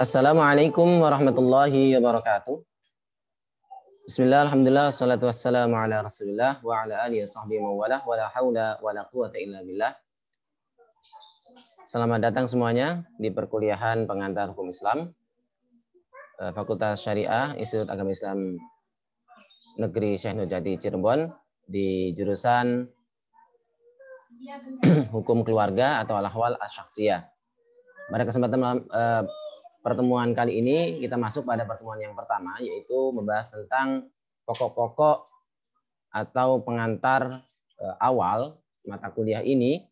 Assalamualaikum warahmatullahi wabarakatuh. Bismillah, alhamdulillah, salatu wassalamu ala rasulillah wa ala alihi wa sahbihi mawalah wa la hawla wa la quwata illa billah. Selamat datang semuanya di perkuliahan pengantar hukum Islam Fakultas Syariah Institut Agama Islam Negeri Syekh Nurjati Cirebon di jurusan Hukum Keluarga atau Al-Ahwal Asy-Syakhsiyah. Pada kesempatan pertemuan kali ini kita masuk pada pertemuan yang pertama, yaitu membahas tentang pokok-pokok atau pengantar awal mata kuliah ini,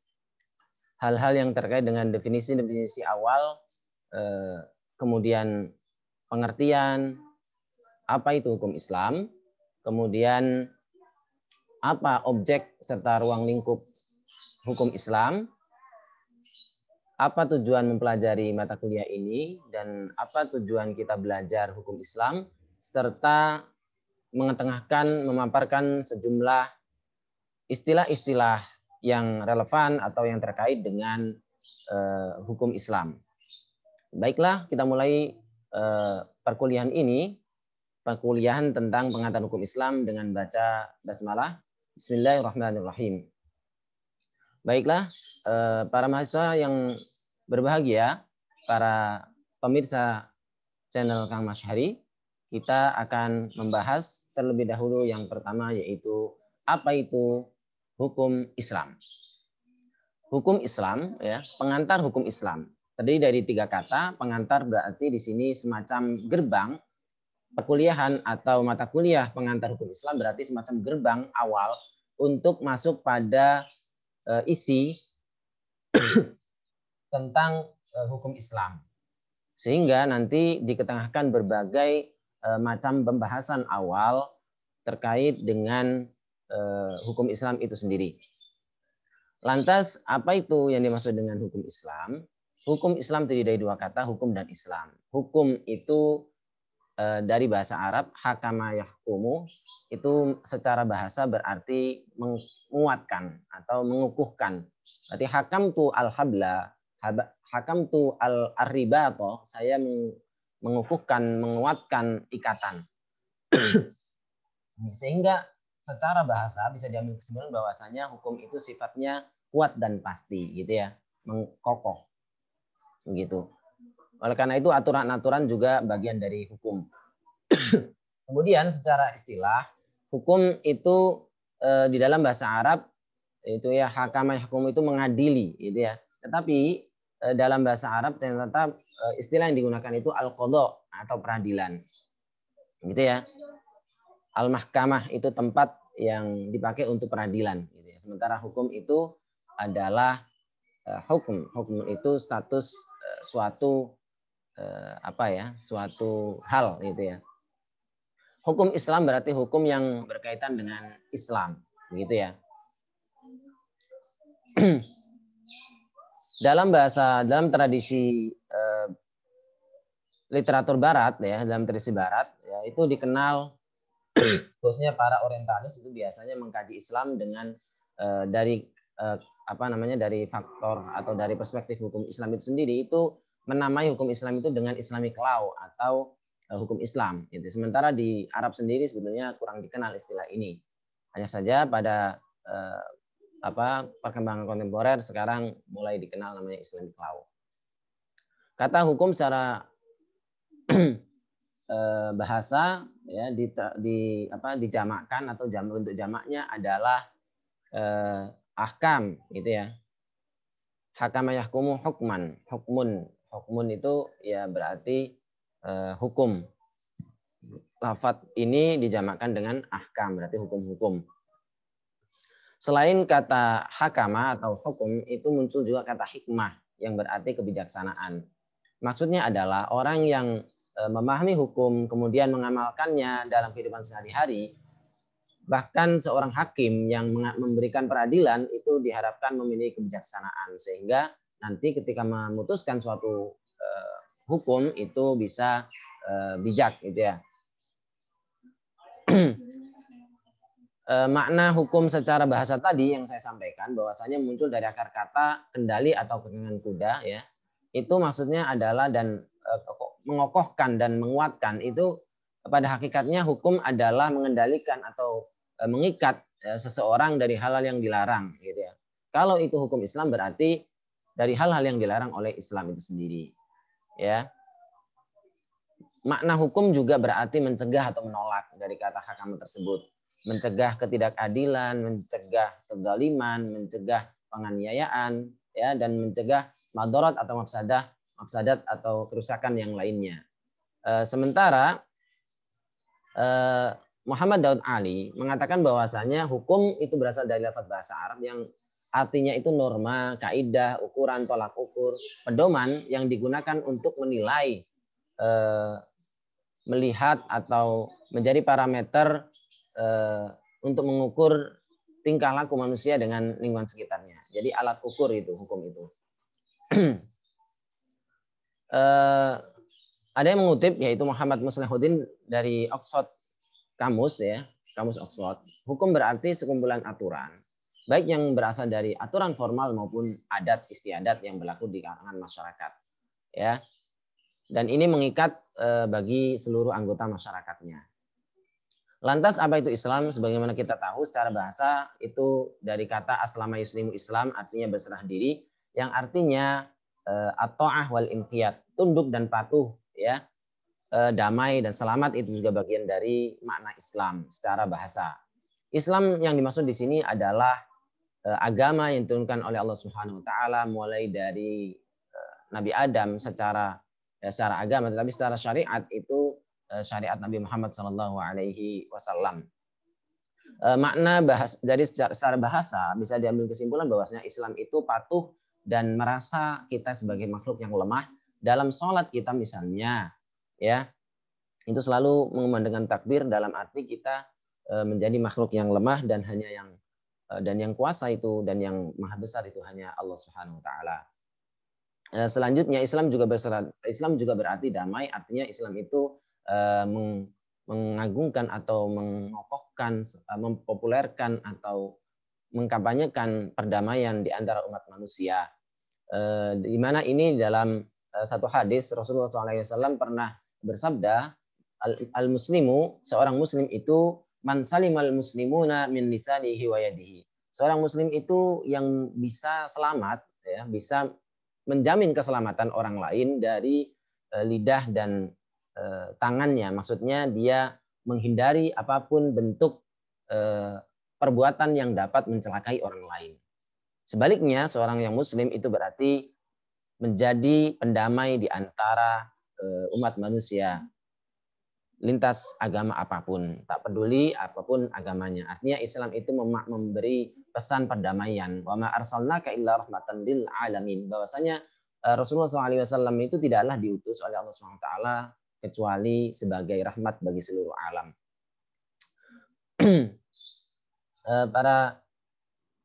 hal-hal yang terkait dengan definisi-definisi awal, kemudian pengertian apa itu hukum Islam, kemudian apa objek serta ruang lingkup hukum Islam, apa tujuan mempelajari mata kuliah ini, dan apa tujuan kita belajar hukum Islam, serta memaparkan sejumlah istilah-istilah yang relevan atau yang terkait dengan hukum Islam. Baiklah, kita mulai perkuliahan ini, perkuliahan tentang pengantar hukum Islam dengan baca basmalah. Bismillahirrahmanirrahim. Baiklah, para mahasiswa yang berbahagia, para pemirsa channel Kang Masyhari, kita akan membahas terlebih dahulu yang pertama, yaitu apa itu hukum Islam. Hukum Islam, ya, pengantar hukum Islam. Terdiri dari 3 kata. Pengantar berarti di sini semacam gerbang. Perkuliahan atau mata kuliah pengantar hukum Islam berarti semacam gerbang awal untuk masuk pada isi tentang hukum Islam, sehingga nanti diketengahkan berbagai macam pembahasan awal terkait dengan hukum Islam itu sendiri. Lantas apa itu yang dimaksud dengan hukum Islam? Hukum Islam terdiri dari 2 kata, hukum dan Islam. Hukum itu dari bahasa Arab hakama yahkumu, itu secara bahasa berarti menguatkan atau mengukuhkan. Berarti hakamtu al-habla, hakamtu al-ribato, saya mengukuhkan, menguatkan ikatan. Sehingga secara bahasa bisa diambil kesimpulan bahwasanya hukum itu sifatnya kuat dan pasti, gitu ya, mengkokoh, begitu. Oleh karena itu aturan-aturan juga bagian dari hukum. Kemudian secara istilah, hukum itu di dalam bahasa Arab itu ya hakama yahkum itu mengadili, gitu ya. Tetapi dalam bahasa Arab ternyata istilah yang digunakan itu al-qadha atau peradilan, gitu ya. Al-mahkamah itu tempat yang dipakai untuk peradilan, gitu ya. Sementara hukum itu adalah hukum. Hukum itu status suatu suatu hal, gitu ya. Hukum Islam berarti hukum yang berkaitan dengan Islam, begitu ya. Dalam tradisi literatur Barat, ya, dalam tradisi Barat, ya, itu dikenal khususnya para orientalis itu biasanya mengkaji Islam dengan dari faktor atau dari perspektif hukum Islam itu sendiri, itu menamai hukum Islam itu dengan Islamic law atau hukum Islam. Gitu. Sementara di Arab sendiri sebetulnya kurang dikenal istilah ini. Hanya saja pada perkembangan kontemporer sekarang mulai dikenal namanya Islamic law. Kata hukum secara bahasa, ya, dijamakkan atau untuk jamaknya adalah ahkam, gitu ya. Hakama yahkumu hukman, hukmun itu ya berarti hukum. Lafadz ini dijamakkan dengan ahkam, berarti hukum-hukum. Selain kata hakama atau hukum, itu muncul juga kata hikmah yang berarti kebijaksanaan. Maksudnya adalah orang yang memahami hukum kemudian mengamalkannya dalam kehidupan sehari-hari. Bahkan seorang hakim yang memberikan peradilan itu diharapkan memiliki kebijaksanaan, sehingga nanti ketika memutuskan suatu hukum itu bisa bijak, gitu ya. Makna hukum secara bahasa tadi yang saya sampaikan bahwasanya muncul dari akar kata kendali atau kekenyangan kuda, ya. itu maksudnya adalah dan mengokohkan dan menguatkan itu pada hakikatnya hukum adalah mengendalikan atau mengikat seseorang dari hal-hal yang dilarang gitu ya. Kalau itu hukum Islam berarti dari hal-hal yang dilarang oleh Islam itu sendiri. Ya. Makna hukum juga berarti mencegah atau menolak dari kata hakam tersebut. Mencegah ketidakadilan, mencegah kezaliman, mencegah penganiayaan, ya, dan mencegah madarat atau mafsadat atau kerusakan yang lainnya. Sementara Muhammad Daud Ali mengatakan bahwasanya hukum itu berasal dari lafaz bahasa Arab yang artinya itu norma, kaidah, ukuran, tolak ukur, pedoman yang digunakan untuk menilai, melihat atau menjadi parameter untuk mengukur tingkah laku manusia dengan lingkungan sekitarnya. Jadi alat ukur itu hukum itu. Ada yang mengutip yaitu Muhammad Muslihuddin dari Oxford Kamus ya, Kamus Oxford. Hukum berarti sekumpulan aturan, baik yang berasal dari aturan formal maupun adat istiadat yang berlaku di kalangan masyarakat. Ya. Dan ini mengikat bagi seluruh anggota masyarakatnya. Lantas apa itu Islam? Sebagaimana kita tahu secara bahasa itu dari kata aslama yuslimu Islam artinya berserah diri, yang artinya at-ta'ah wal inqiyad, tunduk dan patuh ya. Damai dan selamat itu juga bagian dari makna Islam secara bahasa. Islam yang dimaksud di sini adalah agama yang diturunkan oleh Allah Subhanahu wa taala mulai dari Nabi Adam secara agama, tetapi secara syariat itu syariat Nabi Muhammad sallallahu alaihi wasallam. Makna dari secara bahasa bisa diambil kesimpulan bahwasanya Islam itu patuh dan merasa kita sebagai makhluk yang lemah dalam sholat kita misalnya. Ya, itu selalu mengumandangkan takbir dalam arti kita menjadi makhluk yang lemah dan hanya yang kuasa itu dan yang maha besar itu hanya Allah Subhanahu wa taala. Selanjutnya Islam juga berarti damai, artinya Islam itu mengagungkan atau mengokohkan, mempopulerkan atau mengkampanyekan perdamaian di antara umat manusia. Di mana ini dalam satu hadis Rasulullah SAW pernah bersabda, al-muslimu, seorang muslim itu man salimal muslimuna min lisanihi wa yadihi. Seorang muslim itu yang bisa selamat ya, bisa menjamin keselamatan orang lain dari lidah dan tangannya. Maksudnya dia menghindari apapun bentuk perbuatan yang dapat mencelakai orang lain. Sebaliknya, seorang yang muslim itu berarti menjadi pendamai di antara umat manusia lintas agama apapun, tak peduli apapun agamanya. Artinya Islam itu memberi pesan perdamaian. Wa ma arsalnaka illa rahmatan lil alamin. Bahwasanya Rasulullah SAW itu tidaklah diutus oleh Allah SWT kecuali sebagai rahmat bagi seluruh alam. Para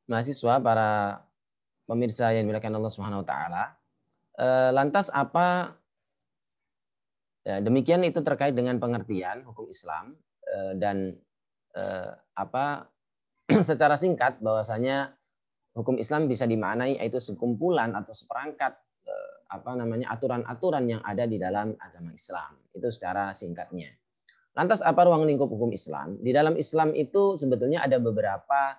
mahasiswa, para pemirsa yang dimuliakan Allah Subhanahu wa taala, lantas apa demikian itu terkait dengan pengertian hukum Islam dan secara singkat bahwasanya hukum Islam bisa dimaknai yaitu sekumpulan atau seperangkat aturan-aturan yang ada di dalam agama Islam. Itu secara singkatnya. Lantas apa ruang lingkup hukum Islam? Di dalam Islam itu sebetulnya ada beberapa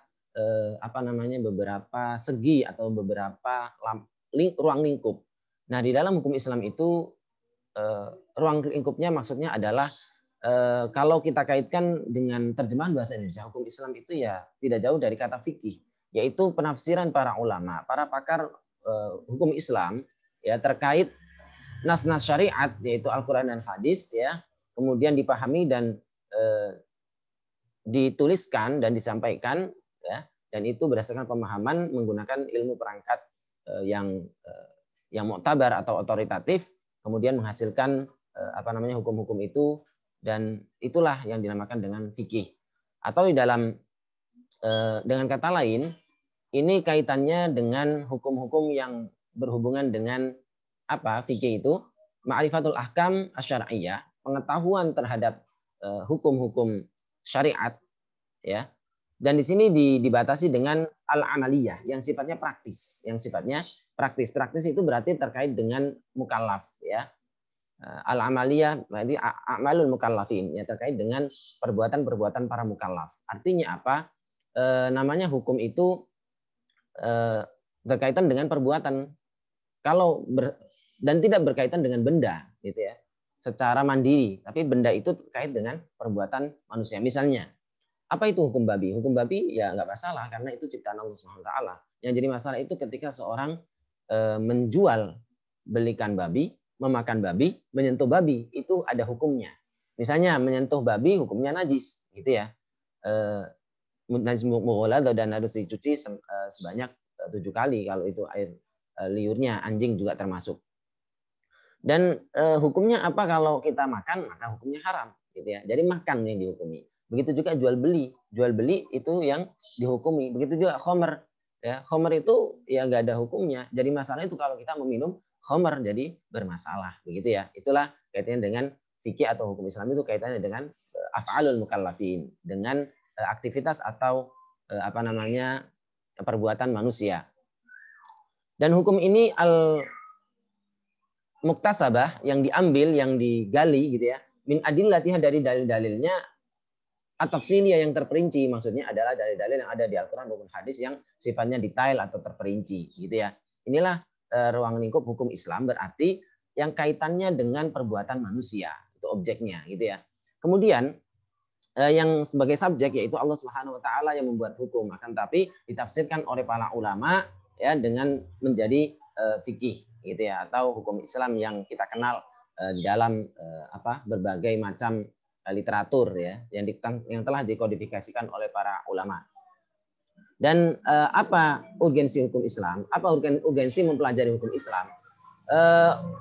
beberapa segi atau beberapa ruang lingkup. Nah, di dalam hukum Islam itu ruang lingkupnya maksudnya adalah kalau kita kaitkan dengan terjemahan bahasa Indonesia, hukum Islam itu ya tidak jauh dari kata fikih, yaitu penafsiran para ulama, para pakar hukum Islam ya terkait nas-nas syariat yaitu Al-Qur'an dan hadis ya, kemudian dipahami dan dituliskan dan disampaikan ya, dan itu berdasarkan pemahaman menggunakan ilmu perangkat yang muktabar atau otoritatif, kemudian menghasilkan hukum-hukum itu, dan itulah yang dinamakan dengan fikih. Atau di dalam dengan kata lain, ini kaitannya dengan hukum-hukum yang berhubungan dengan fikih itu, ma'rifatul ahkam asyariyah, pengetahuan terhadap hukum-hukum syariat ya. Dan di sini dibatasi dengan al-amaliyah yang sifatnya praktis, Praktis itu berarti terkait dengan mukallaf ya. Al-amaliyah berarti amalul mukallafin ya, terkait dengan perbuatan-perbuatan para mukallaf. Artinya apa? Namanya hukum itu berkaitan dengan perbuatan. Dan tidak berkaitan dengan benda gitu ya. Secara mandiri, tapi benda itu terkait dengan perbuatan manusia. Misalnya, apa itu hukum babi? Hukum babi ya nggak masalah karena itu ciptaan Allah Subhanahu wa taala. Yang jadi masalah itu ketika seorang menjual belikan babi, memakan babi, menyentuh babi, itu ada hukumnya. Misalnya menyentuh babi hukumnya najis gitu ya. Najis mughalladz dan harus dicuci sebanyak 7 kali kalau itu air liurnya, anjing juga termasuk. Dan hukumnya apa kalau kita makan, maka hukumnya haram gitu ya. Jadi makan yang dihukumi. Begitu juga jual beli. Jual beli itu yang dihukumi. Begitu juga khomer. Ya, khomer itu ya nggak ada hukumnya. Jadi masalah itu kalau kita meminum khomer jadi bermasalah. Begitu ya. Itulah kaitannya dengan fikih atau hukum Islam itu kaitannya dengan af'alul mukallafin. Dengan aktivitas atau perbuatan manusia. Dan hukum ini muktasabah yang diambil, yang digali gitu ya, min adillatiha dari dalil-dalilnya at-tafsiliyah yang terperinci, maksudnya adalah dalil-dalil yang ada di Al-Qur'an maupun hadis yang sifatnya detail atau terperinci gitu ya. Inilah ruang lingkup hukum Islam, berarti yang kaitannya dengan perbuatan manusia, itu objeknya gitu ya. Kemudian yang sebagai subjek yaitu Allah Subhanahu wa taala yang membuat hukum, akan tapi ditafsirkan oleh para ulama ya dengan menjadi fikih gitu ya, atau hukum Islam yang kita kenal di dalam berbagai macam literatur ya yang telah dikodifikasikan oleh para ulama. Dan apa urgensi hukum Islam? Apa urgensi mempelajari hukum Islam?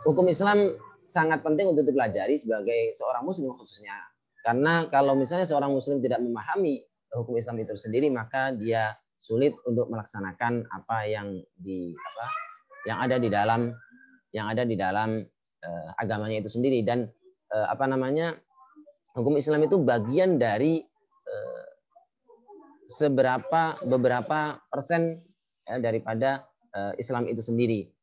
Hukum Islam sangat penting untuk dipelajari sebagai seorang muslim khususnya. Karena kalau misalnya seorang muslim tidak memahami hukum Islam itu sendiri, maka dia sulit untuk melaksanakan apa yang ada di dalam agamanya itu sendiri. Dan hukum Islam itu bagian dari beberapa persen ya, daripada Islam itu sendiri.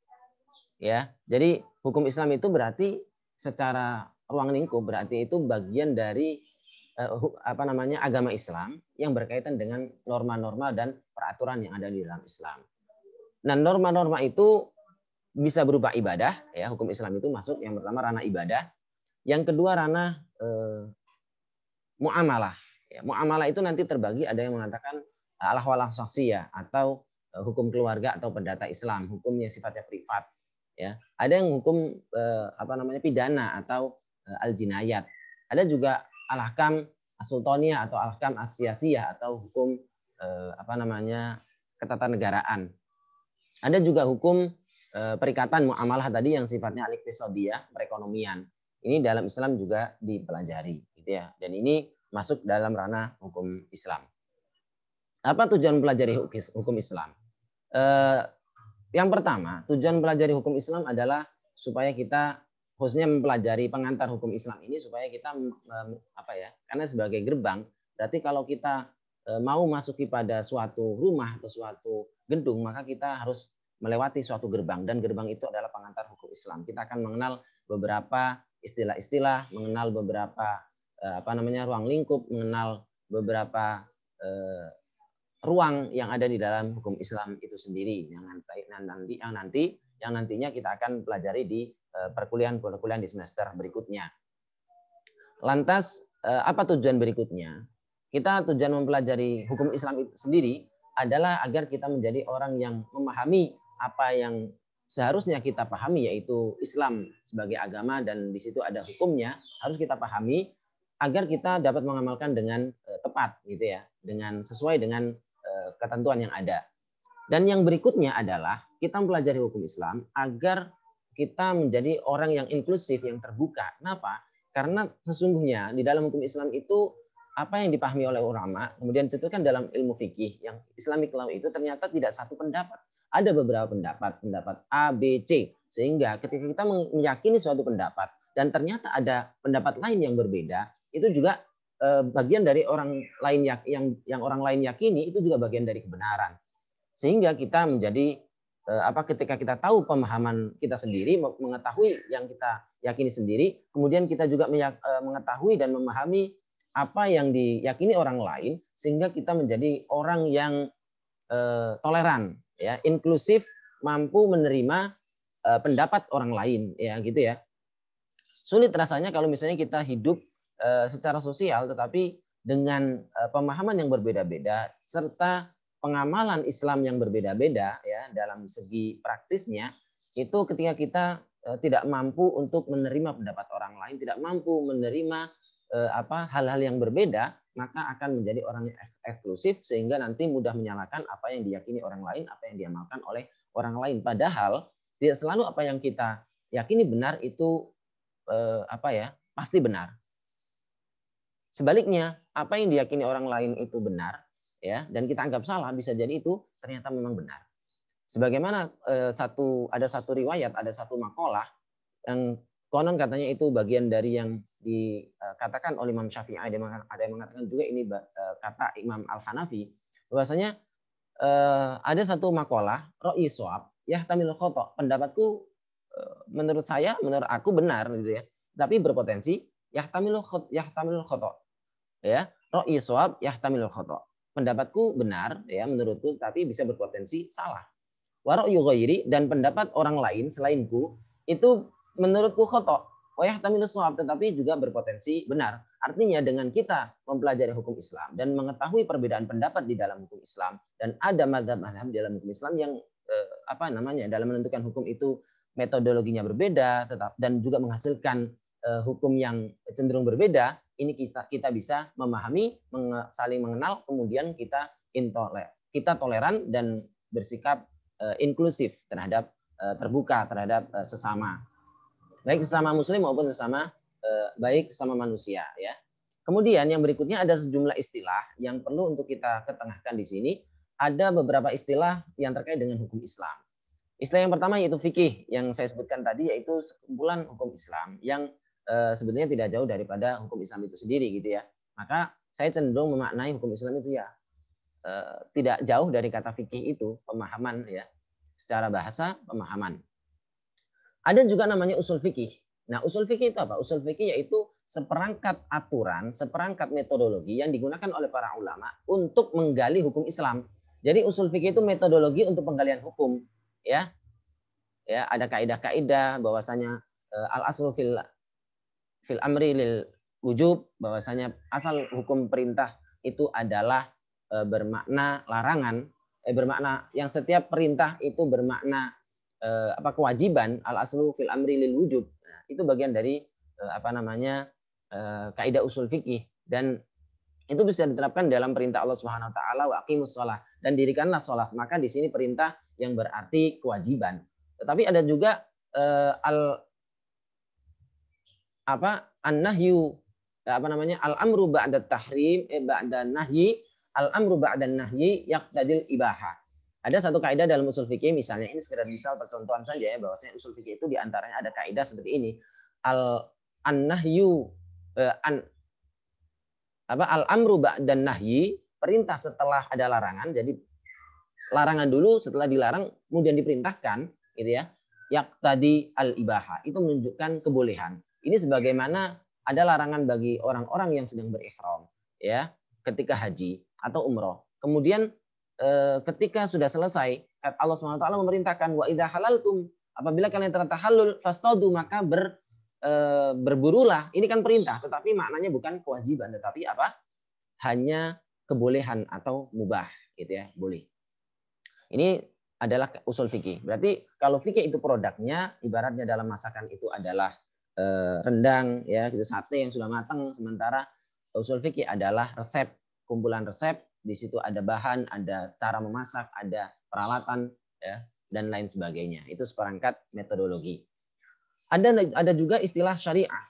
Ya, jadi hukum Islam itu berarti secara ruang lingkup berarti itu bagian dari agama Islam yang berkaitan dengan norma-norma dan peraturan yang ada di dalam Islam. Nah, norma-norma itu bisa berupa ibadah, ya, hukum Islam itu masuk yang pertama ranah ibadah, yang kedua ranah muamalah. Ya, muamalah itu nanti terbagi, ada yang mengatakan al-ahwal syakhsiyah atau hukum keluarga atau perdata Islam, hukum yang sifatnya privat. Ya, ada yang hukum pidana atau al-jinayat. Ada juga al-ahkam as-sultaniyah atau al-ahkam as-siyasiyah atau hukum ketatanegaraan. Ada juga hukum perikatan muamalah tadi yang sifatnya al-iqtisadiyah, perekonomian. Ini dalam Islam juga dipelajari gitu ya. Dan ini masuk dalam ranah hukum Islam. Apa tujuan mempelajari hukum Islam? Yang pertama, tujuan mempelajari hukum Islam adalah supaya kita khususnya mempelajari pengantar hukum Islam ini supaya kita karena sebagai gerbang, berarti kalau kita mau masuki pada suatu rumah atau suatu gedung, maka kita harus melewati suatu gerbang, dan gerbang itu adalah pengantar hukum Islam. Kita akan mengenal beberapa istilah-istilah, mengenal beberapa ruang lingkup, mengenal beberapa ruang yang ada di dalam hukum Islam itu sendiri yang nantinya kita akan pelajari di perkuliahan di semester berikutnya. Lantas apa tujuan berikutnya? Tujuan mempelajari hukum Islam itu sendiri adalah agar kita menjadi orang yang memahami apa yang seharusnya kita pahami, yaitu Islam sebagai agama, dan di situ ada hukumnya, harus kita pahami agar kita dapat mengamalkan dengan tepat gitu ya, dengan sesuai dengan ketentuan yang ada. Dan yang berikutnya adalah kita mempelajari hukum Islam agar kita menjadi orang yang inklusif, yang terbuka. Kenapa? Karena sesungguhnya di dalam hukum Islam itu apa yang dipahami oleh ulama, kemudian dicontohkan dalam ilmu fikih yang Islamic law itu ternyata tidak satu pendapat. Ada beberapa pendapat A, B, C. Sehingga ketika kita meyakini suatu pendapat dan ternyata ada pendapat lain yang berbeda, itu juga bagian dari orang lain yang orang lain yakini itu juga bagian dari kebenaran. Sehingga kita menjadi ketika kita tahu pemahaman kita sendiri, mengetahui yang kita yakini sendiri, kemudian kita juga mengetahui dan memahami apa yang diyakini orang lain, sehingga kita menjadi orang yang toleran, ya, inklusif, mampu menerima pendapat orang lain, ya gitu ya. Sulit rasanya kalau misalnya kita hidup secara sosial, tetapi dengan pemahaman yang berbeda-beda serta pengamalan Islam yang berbeda-beda, ya, dalam segi praktisnya, itu ketika kita tidak mampu untuk menerima pendapat orang lain, tidak mampu menerima hal-hal yang berbeda, maka akan menjadi orang yang eksklusif, sehingga nanti mudah menyalahkan apa yang diyakini orang lain, apa yang diamalkan oleh orang lain. Padahal tidak selalu apa yang kita yakini benar itu pasti benar. Sebaliknya, apa yang diyakini orang lain itu benar, ya, dan kita anggap salah, bisa jadi itu ternyata memang benar. Sebagaimana ada satu riwayat, ada satu makalah yang konon katanya itu bagian dari yang dikatakan oleh Imam Syafi'i, ada yang mengatakan juga ini kata Imam Al-Hanafi, bahwasanya ada satu makalah, ra'i shawab yahtamil khata', pendapatku menurut aku benar gitu ya, tapi berpotensi yahtamil khata'. Ya, ra'i shawab yahtamil khata'. Pendapatku benar, ya, menurutku, tapi bisa berpotensi salah. Wa ra'yu ghairi, dan pendapat orang lain selainku itu menurutku khata', wa yahtamil shawab, tetapi juga berpotensi benar. Artinya dengan kita mempelajari hukum Islam dan mengetahui perbedaan pendapat di dalam hukum Islam, dan ada mazhab-mazhab di dalam hukum Islam yang dalam menentukan hukum itu metodologinya berbeda, dan juga menghasilkan hukum yang cenderung berbeda, ini kita bisa memahami, saling mengenal, kemudian kita toleran dan bersikap inklusif terhadap terbuka terhadap sesama, baik sesama muslim maupun baik sesama manusia, ya. Kemudian yang berikutnya ada sejumlah istilah yang perlu untuk kita ketengahkan di sini. Ada beberapa istilah yang terkait dengan hukum Islam. Istilah yang pertama yaitu fikih, yang saya sebutkan tadi, yaitu sekumpulan hukum Islam yang sebetulnya tidak jauh daripada hukum Islam itu sendiri gitu ya. Maka saya cenderung memaknai hukum Islam itu ya tidak jauh dari kata fikih itu, pemahaman, ya, secara bahasa pemahaman. Ada juga namanya usul fikih. Nah, usul fikih itu apa? Usul fikih yaitu seperangkat aturan, seperangkat metodologi yang digunakan oleh para ulama untuk menggali hukum Islam. Jadi usul fikih itu metodologi untuk penggalian hukum, ya. Ya, ada kaidah-kaidah bahwasanya al-aslu fil amri lil wujub, bahwasanya asal hukum perintah itu adalah bermakna larangan, bermakna yang setiap perintah itu bermakna kewajiban, al aslu fil amri lil wujub. Nah, itu bagian dari kaidah usul fikih, dan itu bisa diterapkan dalam perintah Allah Subhanahu wa taala, wa aqimus shalah, dan dirikanlah salat. Maka di sini perintah yang berarti kewajiban. Tetapi ada juga an-nahyu, al-amru ba'da tahrim, ba'da nahyi, al-amru ba'da nahyi yaqtadil ibahah. Ada satu kaidah dalam usul fikih, misalnya ini sekedar misal percontohan saja, ya, bahwasanya usul fikih itu diantaranya ada kaidah seperti ini. An-nahyu al-amru ba'da nahyi, perintah setelah ada larangan. Jadi larangan dulu, setelah dilarang kemudian diperintahkan, gitu ya. Yaqtadi al-ibahah, itu menunjukkan kebolehan. Ini sebagaimana ada larangan bagi orang-orang yang sedang berihram, ya, ketika haji atau umroh. Kemudian ketika sudah selesai, Allah SWT memerintahkan, wa idza halaltum, apabila kalian telah tahallul fastadu, maka berburulah. Ini kan perintah, tetapi maknanya bukan kewajiban, tetapi hanya kebolehan atau mubah, gitu ya, boleh. Ini adalah usul fikih. Berarti kalau fikih itu produknya, ibaratnya dalam masakan itu adalah rendang, ya, gitu, sate yang sudah matang, sementara usul fikih adalah resep, kumpulan resep. Di situ ada bahan, ada cara memasak, ada peralatan, ya, dan lain sebagainya. Itu seperangkat metodologi. Ada juga istilah syariah.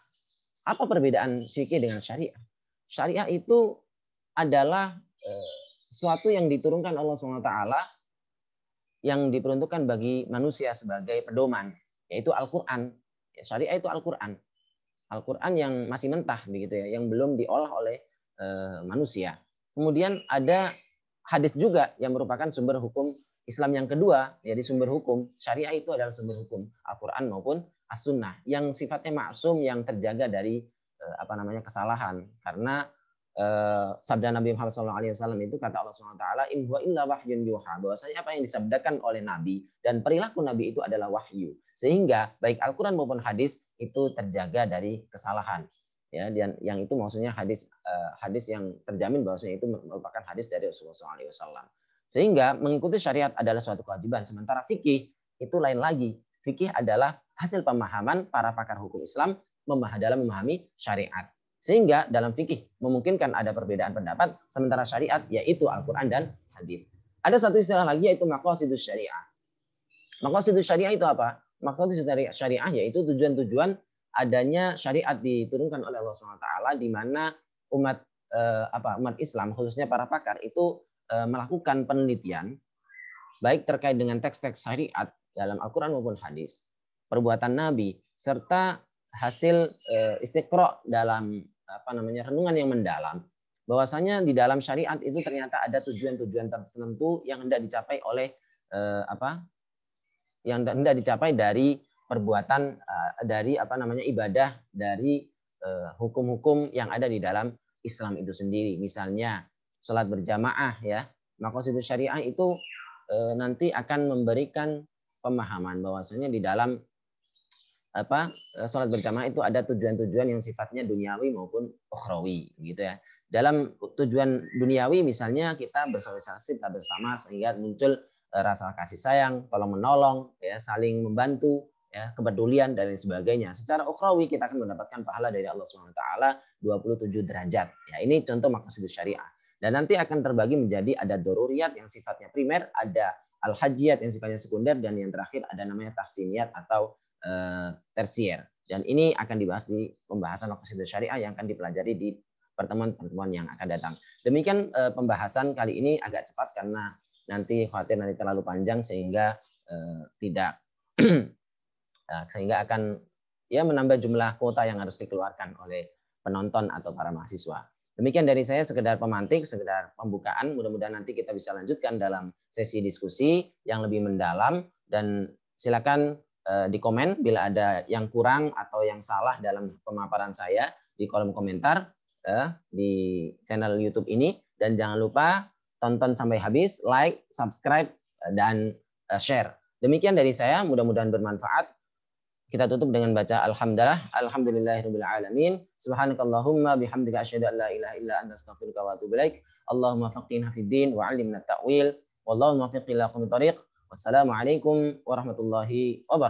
Apa perbedaan fikih dengan syariah? Syariah itu adalah sesuatu yang diturunkan Allah SWT yang diperuntukkan bagi manusia sebagai pedoman, yaitu Al-Quran. Syariah itu Al-Quran. Al-Quran yang masih mentah, begitu ya, yang belum diolah oleh manusia. Kemudian ada hadis juga yang merupakan sumber hukum Islam yang kedua. Jadi sumber hukum syariah itu adalah sumber hukum Al-Quran maupun As-Sunnah yang sifatnya maksum, yang terjaga dari kesalahan. Karena sabda Nabi Muhammad SAW itu, kata Allah SWT, in huwa illa wahyun yuha, bahwasanya apa yang disabdakan oleh Nabi dan perilaku Nabi itu adalah wahyu, sehingga baik Al-Quran maupun hadis itu terjaga dari kesalahan. Ya, dan yang itu maksudnya hadis yang terjamin bahwasanya itu merupakan hadis dari Rasulullah SAW. Sehingga mengikuti syariat adalah suatu kewajiban. Sementara fikih itu lain lagi. Fikih adalah hasil pemahaman para pakar hukum Islam dalam memahami syariat. Sehingga dalam fikih memungkinkan ada perbedaan pendapat, sementara syariat yaitu Al-Quran dan hadis. Ada satu istilah lagi yaitu maqasidus syariah. Maqasidus syariah itu apa? Maqasidus syariah yaitu tujuan-tujuan adanya syariat diturunkan oleh Allah SWT, di mana umat Islam khususnya para pakar itu melakukan penelitian baik terkait dengan teks-teks syariat dalam Al-Quran maupun hadis, perbuatan Nabi, serta hasil istiqra dalam renungan yang mendalam, bahwasanya di dalam syariat itu ternyata ada tujuan-tujuan tertentu yang hendak dicapai oleh yang hendak dicapai dari perbuatan dari ibadah, dari hukum-hukum yang ada di dalam Islam itu sendiri. Misalnya sholat berjamaah, ya, maqasidus syariah itu nanti akan memberikan pemahaman bahwasanya di dalam sholat berjamaah itu ada tujuan-tujuan yang sifatnya duniawi maupun ukhrawi, gitu ya. Dalam tujuan duniawi misalnya kita bersosialisasi, kita bersama sehingga muncul rasa kasih sayang, tolong menolong, ya, saling membantu, ya, kepedulian dan lain sebagainya. Secara ukhrawi kita akan mendapatkan pahala dari Allah SWT 27 derajat. Ya, ini contoh maqasidus syariah. Dan nanti akan terbagi menjadi ada doruriyat yang sifatnya primer, ada al-hajiyat yang sifatnya sekunder, dan yang terakhir ada namanya tahsiniyat atau tersier. Dan ini akan dibahas di pembahasan maqasidus syariah yang akan dipelajari di pertemuan-pertemuan yang akan datang. Demikian pembahasan kali ini agak cepat karena nanti khawatir nanti terlalu panjang sehingga tidak sehingga akan menambah jumlah kuota yang harus dikeluarkan oleh penonton atau para mahasiswa. Demikian dari saya, sekedar pemantik, sekedar pembukaan. Mudah-mudahan nanti kita bisa lanjutkan dalam sesi diskusi yang lebih mendalam, dan silakan di komen bila ada yang kurang atau yang salah dalam pemaparan saya di kolom komentar di channel YouTube ini. Dan jangan lupa tonton sampai habis, like, subscribe, dan share. Demikian dari saya, mudah-mudahan bermanfaat. Kita tutup dengan baca alhamdulillahirabbil alamin. Subhanakallahumma bihamdika asyhadu an la ilaha illa anta astaghfiruka wa atubu ilaik. Allahumma faqihna fid din wa 'allimna ta'wil. Wallahu muwaffiq ila aqwamit thoriq. Wassalamualaikum warahmatullahi wabarakatuh.